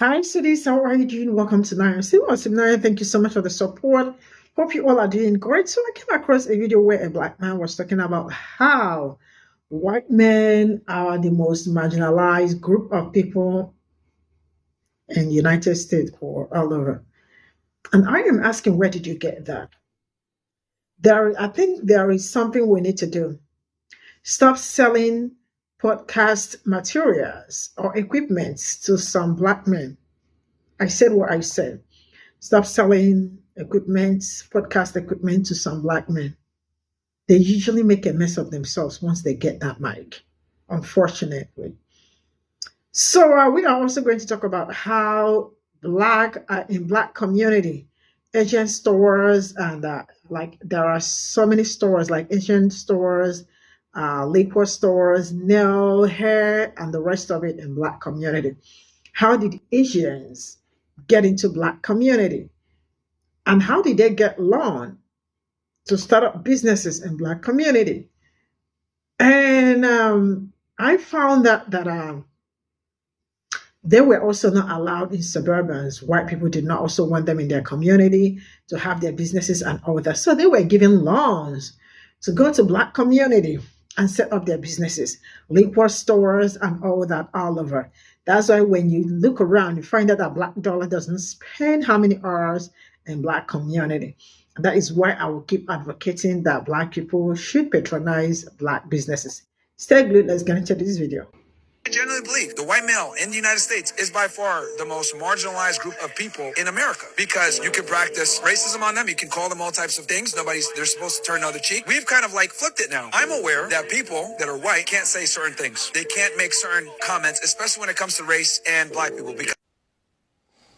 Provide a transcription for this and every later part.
Hi, cities. How are you doing? Welcome to Nine. Cimnanya, thank you so much for the support. Hope you all are doing great. So I came across a video where a black man was talking about how white men are the most marginalized group of people in the United States or all over. And I am asking, where did you get that? I think there is something we need to do. Stop selling podcast materials or equipment to some black men. I said what I said. Stop selling equipment, podcast equipment to some black men. They usually make a mess of themselves once they get that mic, unfortunately. So we are also going to talk about how in black community, Asian stores and like there are so many stores like Asian stores, liquor stores, nail, hair, and the rest of it in black community. How did Asians get into black community? And how did they get loan to start up businesses in black community? And I found that they were also not allowed in suburbans. White people did not also want them in their community to have their businesses and all that. So they were given loans to go to black community and set up their businesses, liquor stores and all that all over. That's why when you look around, you find out that black dollar doesn't spend how many hours in black community. That is why I will keep advocating that black people should patronize black businesses. Stay glued. Let's get into this video. I generally believe the white male in the United States is by far the most marginalized group of people in America because you can practice racism on them. You can call them all types of things. They're supposed to turn the other cheek. We've kind of like flipped it now. I'm aware that people that are white can't say certain things. They can't make certain comments, especially when it comes to race and black people. Because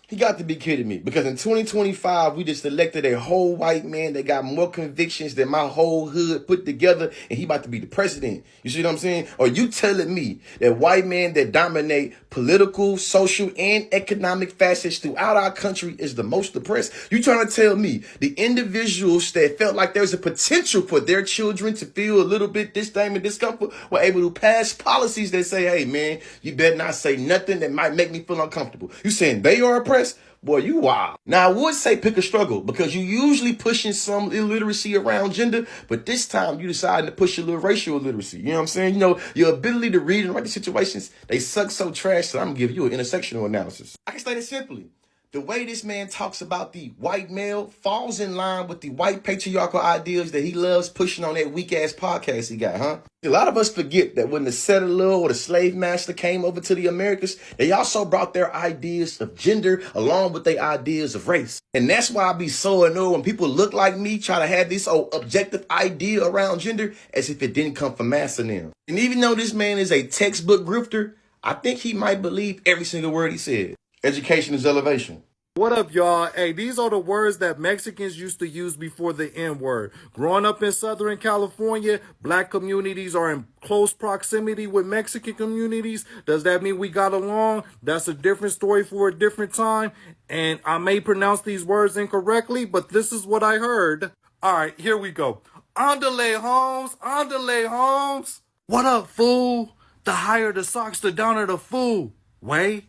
He got to be kidding me, because in 2025, we just elected a whole white man that got more convictions than my whole hood put together, and he about to be the president. You see what I'm saying? Or you telling me that white men that dominate political, social, and economic facets throughout our country is the most oppressed? You trying to tell me the individuals that felt like there's a potential for their children to feel a little bit disdain and discomfort were able to pass policies that say, hey, man, you better not say nothing that might make me feel uncomfortable. You saying they are oppressed? Boy, you wild. Now, I would say pick a struggle, because you usually pushing some illiteracy around gender, but this time you decided to push a little racial illiteracy. You know what I'm saying? You know, your ability to read and write the situations, they suck so trash that I'm gonna give you an intersectional analysis. I can state it simply. The way this man talks about the white male falls in line with the white patriarchal ideals that he loves pushing on that weak-ass podcast he got, huh? A lot of us forget that when the settler or the slave master came over to the Americas, they also brought their ideas of gender along with their ideas of race. And that's why I be so annoyed when people look like me try to have this old objective idea around gender as if it didn't come from Master them. And even though this man is a textbook grifter, I think he might believe every single word he said. Education is elevation. What up, y'all? Hey, these are the words that Mexicans used to use before the N-word. Growing up in Southern California, black communities are in close proximity with Mexican communities. Does that mean we got along? That's a different story for a different time. And I may pronounce these words incorrectly, but this is what I heard. All right, here we go. Andale, Holmes. Andale, Holmes. What up, fool? The higher the socks, the downer the fool. Way.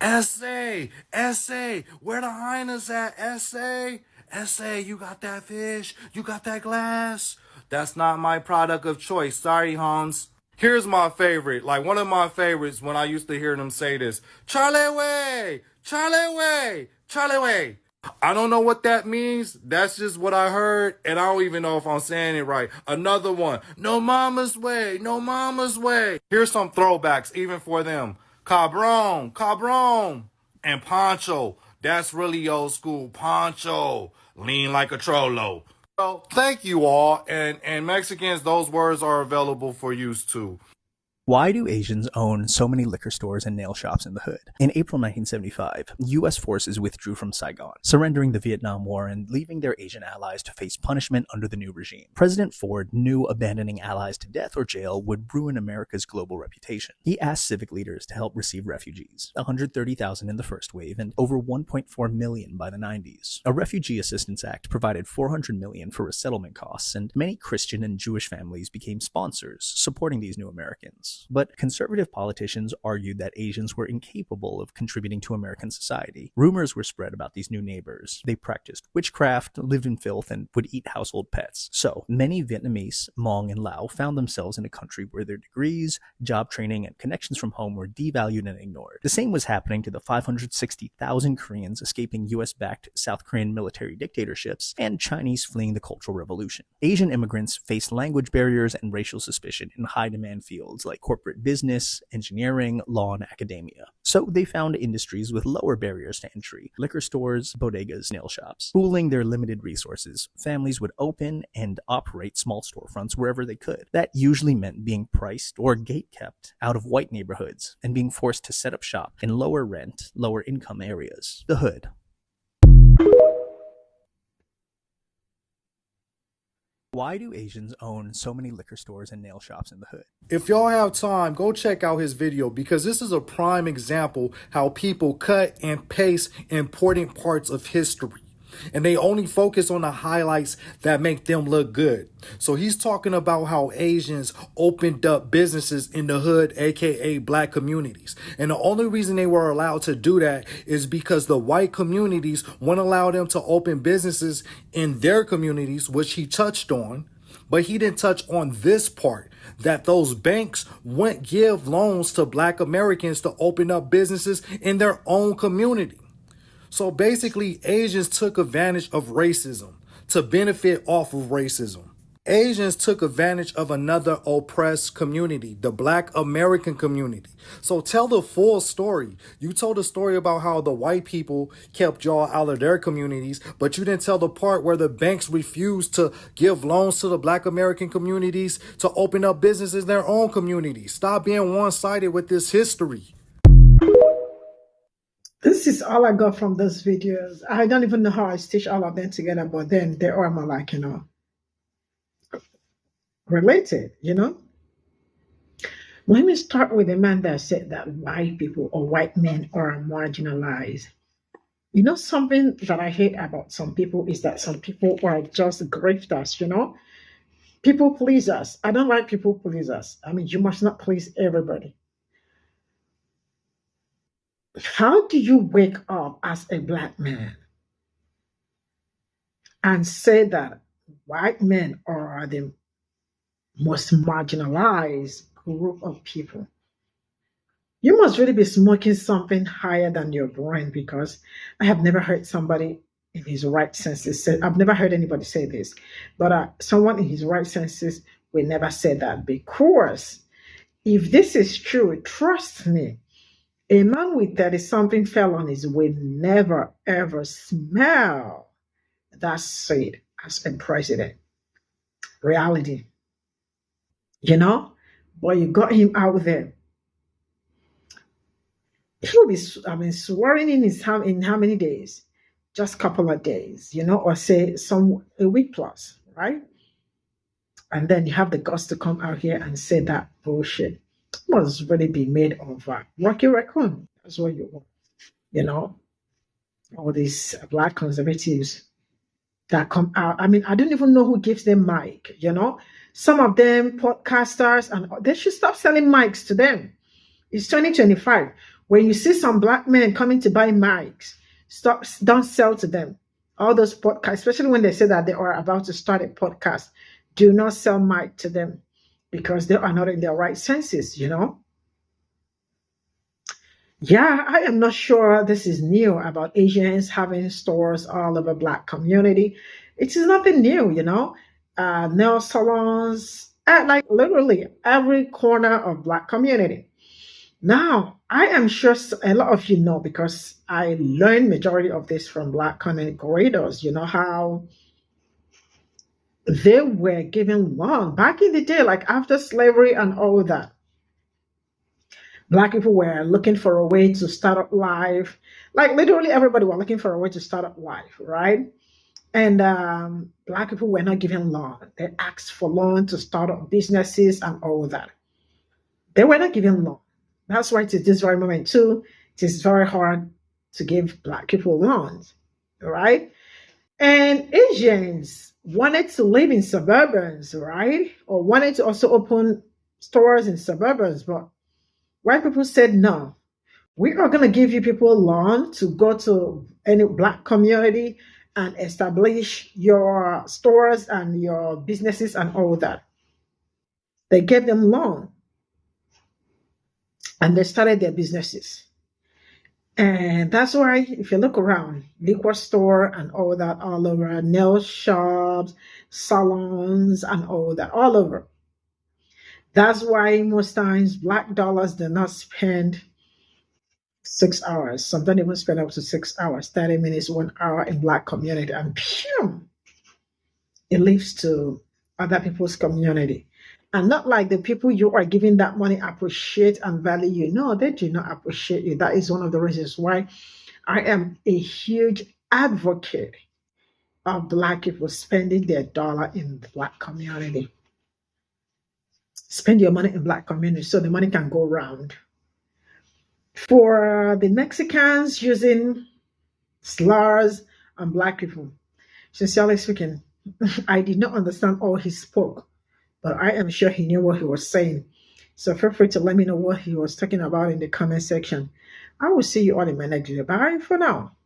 Essay, where the hyenas at? Essay, you got that fish? You got that glass? That's not my product of choice. Sorry, Holmes. Here's my favorite, like one of my favorites when I used to hear them say this. Charlie way, Charlie way, Charlie way. I don't know what that means. That's just what I heard, and I don't even know if I'm saying it right. Another one. No mama's way, no mama's way. Here's some throwbacks, even for them. Cabron, and Poncho. That's really old school. Poncho, lean like a trollo. So thank you all, and Mexicans, those words are available for use too. Why do Asians own so many liquor stores and nail shops in the hood? In April 1975, U.S. forces withdrew from Saigon, surrendering the Vietnam War and leaving their Asian allies to face punishment under the new regime. President Ford knew abandoning allies to death or jail would ruin America's global reputation. He asked civic leaders to help receive refugees, 130,000 in the first wave and over 1.4 million by the 90s. A Refugee Assistance Act provided $400 million for resettlement costs, and many Christian and Jewish families became sponsors, supporting these new Americans. immigrants. But conservative politicians argued that Asians were incapable of contributing to American society. Rumors were spread about these new neighbors. They practiced witchcraft, lived in filth, and would eat household pets. So many Vietnamese, Hmong, and Lao found themselves in a country where their degrees, job training, and connections from home were devalued and ignored. The same was happening to the 560,000 Koreans escaping US-backed South Korean military dictatorships and Chinese fleeing the Cultural Revolution. Asian immigrants faced language barriers and racial suspicion in high-demand fields like corporate business, engineering, law, and academia. So they found industries with lower barriers to entry: liquor stores, bodegas, nail shops. Pooling their limited resources, families would open and operate small storefronts wherever they could. That usually meant being priced or gate-kept out of white neighborhoods and being forced to set up shop in lower rent, lower income areas. The hood. Why do Asians own so many liquor stores and nail shops in the hood? If y'all have time, go check out his video, because this is a prime example how people cut and paste important parts of history, and they only focus on the highlights that make them look good. So he's talking about how Asians opened up businesses in the hood, aka black communities. And the only reason they were allowed to do that is because the white communities wouldn't allow them to open businesses in their communities, which he touched on. But he didn't touch on this part, that those banks wouldn't give loans to black Americans to open up businesses in their own community. So basically, Asians took advantage of racism to benefit off of racism. Asians took advantage of another oppressed community, the black American community. So tell the full story. You told a story about how the white people kept y'all out of their communities, but you didn't tell the part where the banks refused to give loans to the black American communities to open up businesses in their own communities. Stop being one-sided with this history. This is all I got from those videos. I don't even know how I stitch all of them together, but then they are more like, related, Let me start with the man that said that white people or white men are marginalized. Something that I hate about some people is that some people are just grifters, People pleasers. I don't like people pleasers. I mean, you must not please everybody. How do you wake up as a black man and say that white men are the most marginalized group of people? You must really be smoking something higher than your brain, because I have never heard somebody in his right senses say, I've never heard anybody say this, but someone in his right senses will never say that, because if this is true, trust me, a man with 30-something felonies will never, ever smell that seat as a president. Reality. But you got him out there. He'll be, swearing in how many days? Just a couple of days, or say a week plus, right? And then you have the guts to come out here and say that bullshit. Must really be made of Rocky Raccoon. That's what you want. All these black conservatives that come out. I mean, I don't even know who gives them mic, Some of them podcasters, and they should stop selling mics to them. It's 2025. When you see some black men coming to buy mics, don't sell to them. All those podcasts, especially when they say that they are about to start a podcast, do not sell mic to them, because they are not in their right senses, Yeah, I am not sure this is new about Asians having stores all over black community. It is nothing new, nail salons at like literally every corner of black community. Now, I am sure a lot of you know, because I learned majority of this from black content creators, how they were given loan back in the day, like after slavery and all that. Black people were looking for a way to start up life. Like literally everybody was looking for a way to start up life, right? And black people were not given loan. They asked for loan to start up businesses and all that. They were not given loan. That's why to this very moment too, it is very hard to give black people loans, right? And Asians wanted to live in suburbans, right? Or wanted to also open stores in suburbs, but white people said no. We are going to give you people a loan to go to any black community and establish your stores and your businesses and all that. They gave them loan and they started their businesses. And that's why, if you look around, liquor store and all that all over, nail shops, salons, and all that all over. That's why most times black dollars do not spend 6 hours. Sometimes even spend up to 6 hours, 30 minutes, 1 hour in black community, and phew, it leads to other people's community. And not like the people you are giving that money appreciate and value you. No, they do not appreciate you. That is one of the reasons why I am a huge advocate of black people spending their dollar in the black community. Spend your money in black community so the money can go around. For the Mexicans using slurs on black people, sincerely speaking, I did not understand all he spoke, but I am sure he knew what he was saying. So feel free to let me know what he was talking about in the comment section. I will see you all in my next video. Bye for now.